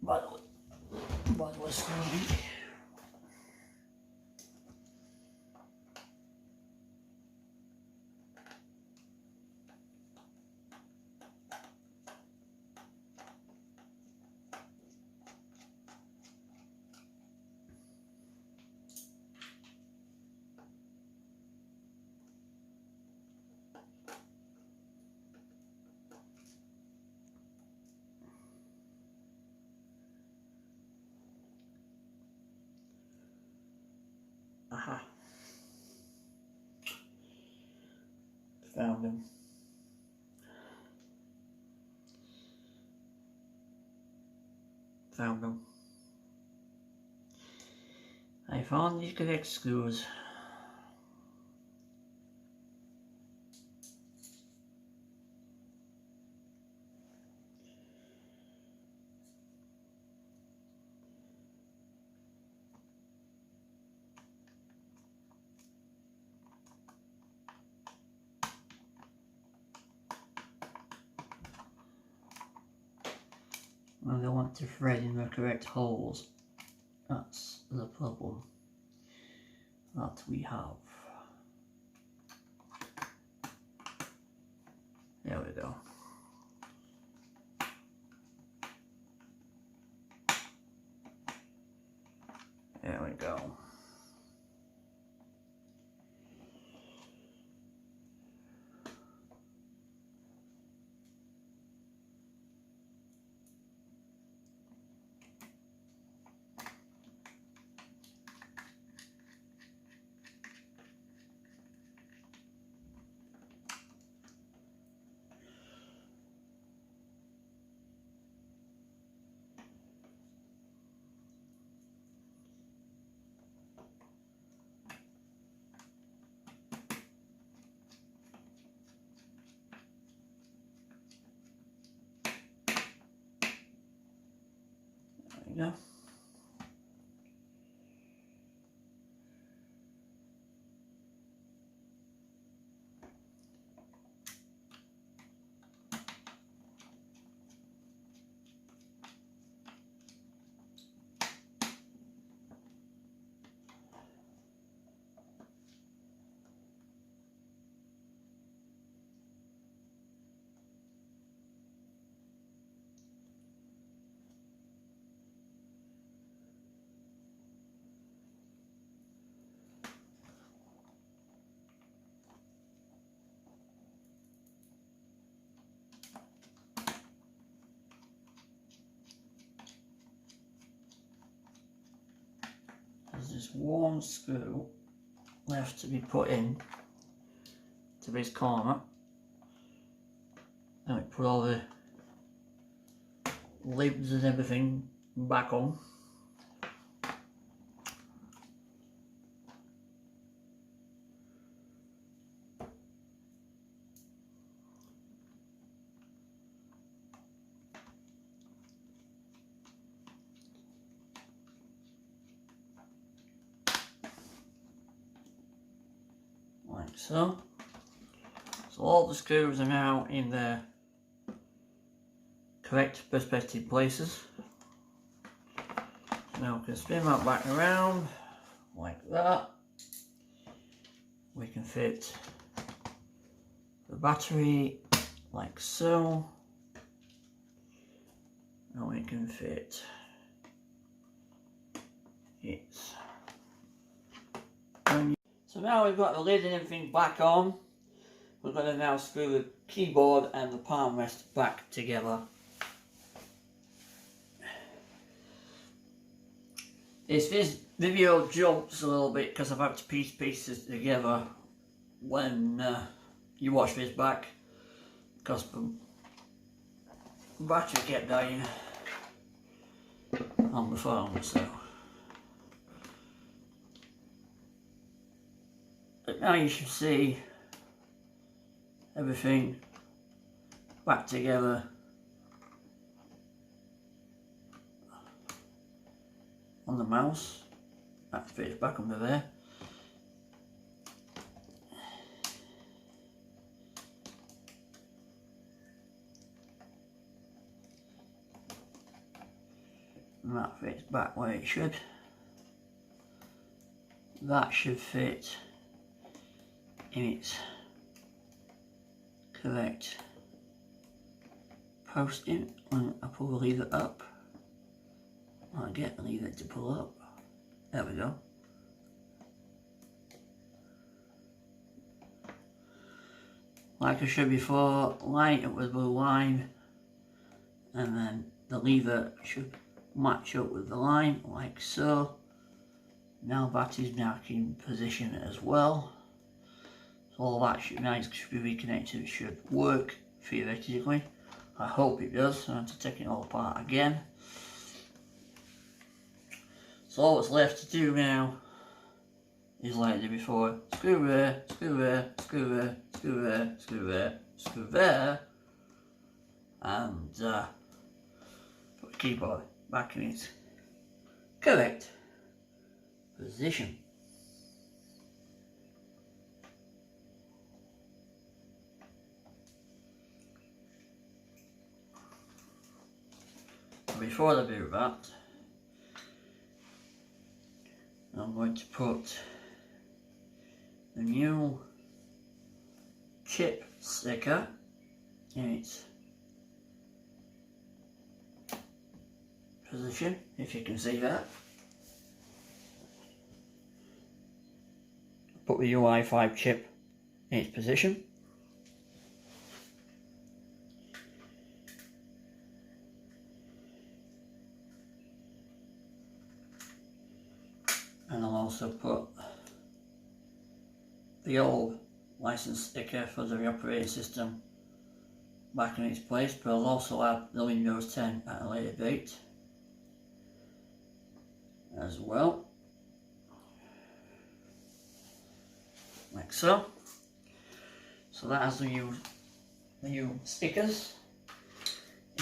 By the way, slowly. Aha. Found him. Found them. I found these correct screws. And I want to thread in the correct holes. That's the problem that we have. There we go. There we go. go. There's just one screw left to be put in to this corner, and we put all the lids and everything back on. Like so. So all the screws are now in their correct perspective places. Now we can spin that back around like that. We can fit the battery like so. Now we can fit it. So now we've got the lid and everything back on. We're going to now screw the keyboard and the palmrest back together. This video jumps a little bit because I've had to piece pieces together when you watch this back, because the battery kept dying on the phone, so. But now you should see everything back together. On the mouse, that fits back under there. And that fits back where it should. That should fit in its correct posting. And I pull the lever up. I get the lever to pull up. There we go. Like I showed before, line it up with blue line, and then the lever should match up with the line like so. Now battery's back in position as well. So all that should be reconnected. It should work theoretically. I hope it does. I have to take it all apart again. So all that's left to do now is like I did before. Screw there, screw there, screw there, screw there, screw there, screw there, and put the keyboard back in its correct position. Before I do that, I'm going to put the new chip sticker in its position, if you can see that. Put the UI5 chip in its position. And I'll also put the old license sticker for the operating system back in its place, but I'll also add the Windows 10 at a later date as well, like so. So that has the new stickers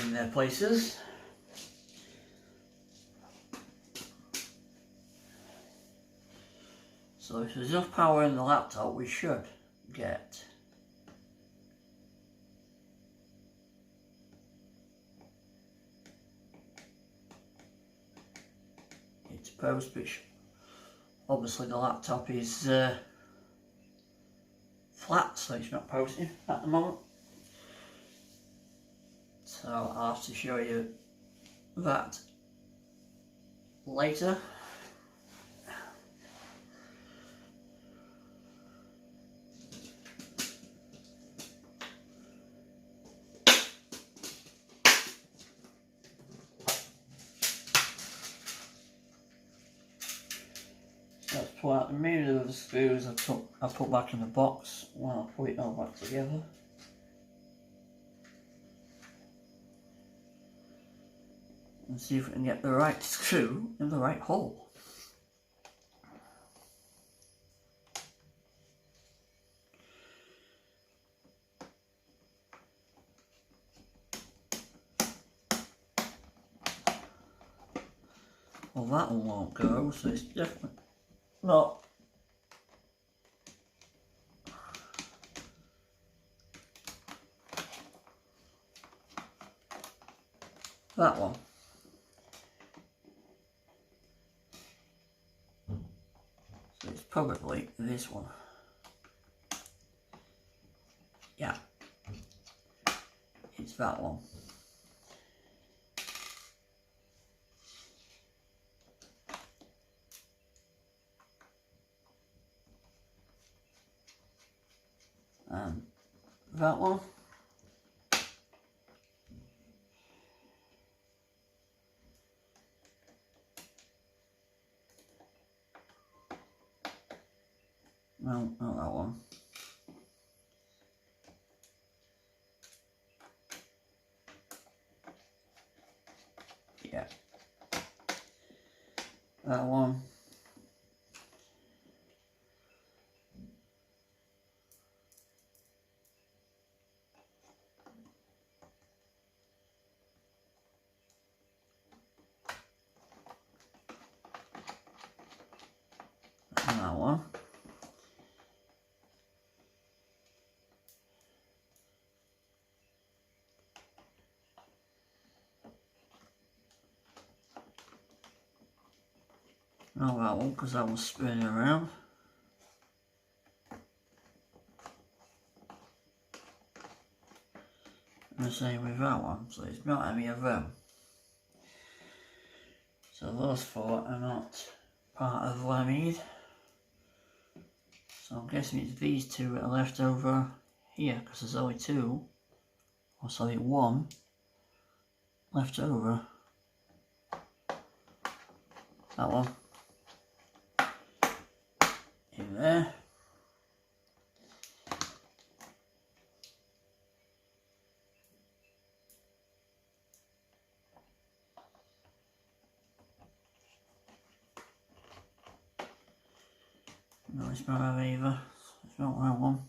in their places. So if there's enough power in the laptop, we should get it to post, which obviously the laptop is flat, so it's not posting at the moment. So I'll have to show you that later. Let's pull out the remainder of the screws I put back in the box while I put it all back together. And see if we can get the right screw in the right hole. Well, that one won't go, so it's definitely not. That one. So it's probably this one. Yeah. It's that one. And that one. No, not that one. Yeah. That one. And that one. Not that one, because that was spinning around. And the same with that one, so it's not any of them. So those four are not part of what I need. So I'm guessing it's these two that are left over here, because there's only two, or sorry, one left over. That one. In there. No, it's not that either. It's not that one.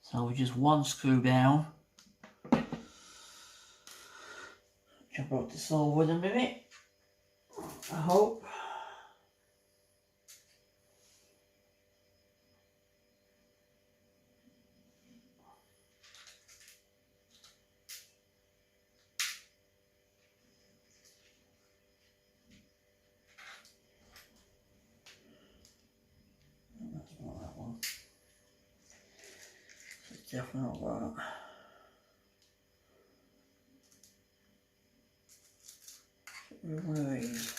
So just one screw down. Which I brought this all with a minute. I hope. That's not that one. It's definitely not that. One of these.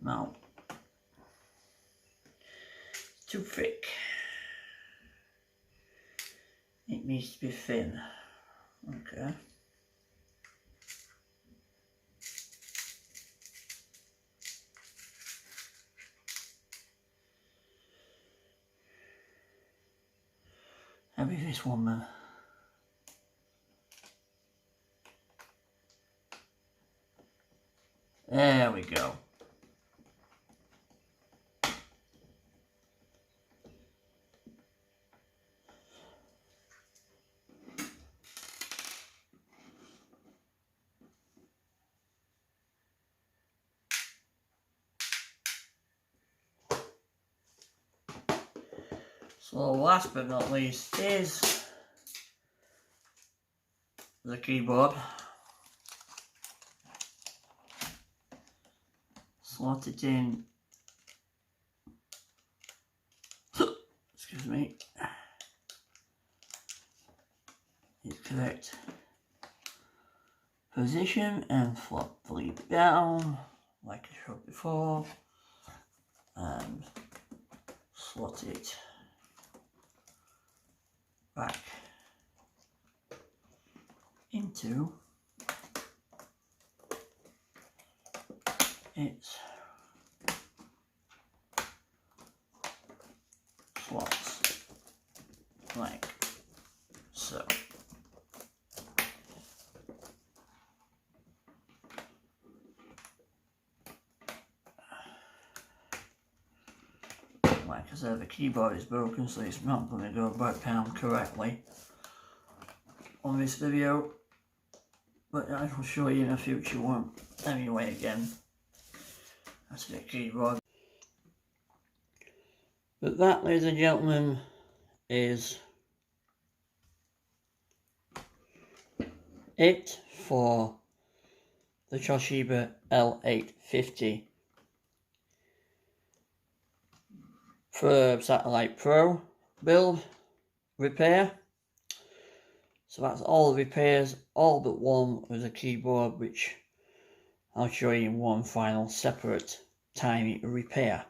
No. It's too thick. It needs to be thin. Okay. Maybe this one then. There we go. So last but not least is the keyboard. Slot it in, excuse me, its correct position and flop the lead down like I showed before, and slot it back into its slots like so. Like I said, the keyboard is broken, so it's not going to go back down correctly on this video, but I will show you in a future one anyway again. That's the keyboard. But that, ladies and gentlemen, is it for the Toshiba L850 for Satellite Pro build repair. So that's all the repairs, all but one was a keyboard, which I'll show you in one final separate tiny repair.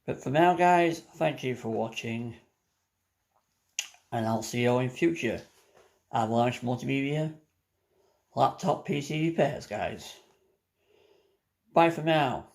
But for now, guys, thank you for watching, and I'll see you all in future Avalanche Multimedia laptop PC repairs, guys. Bye for now.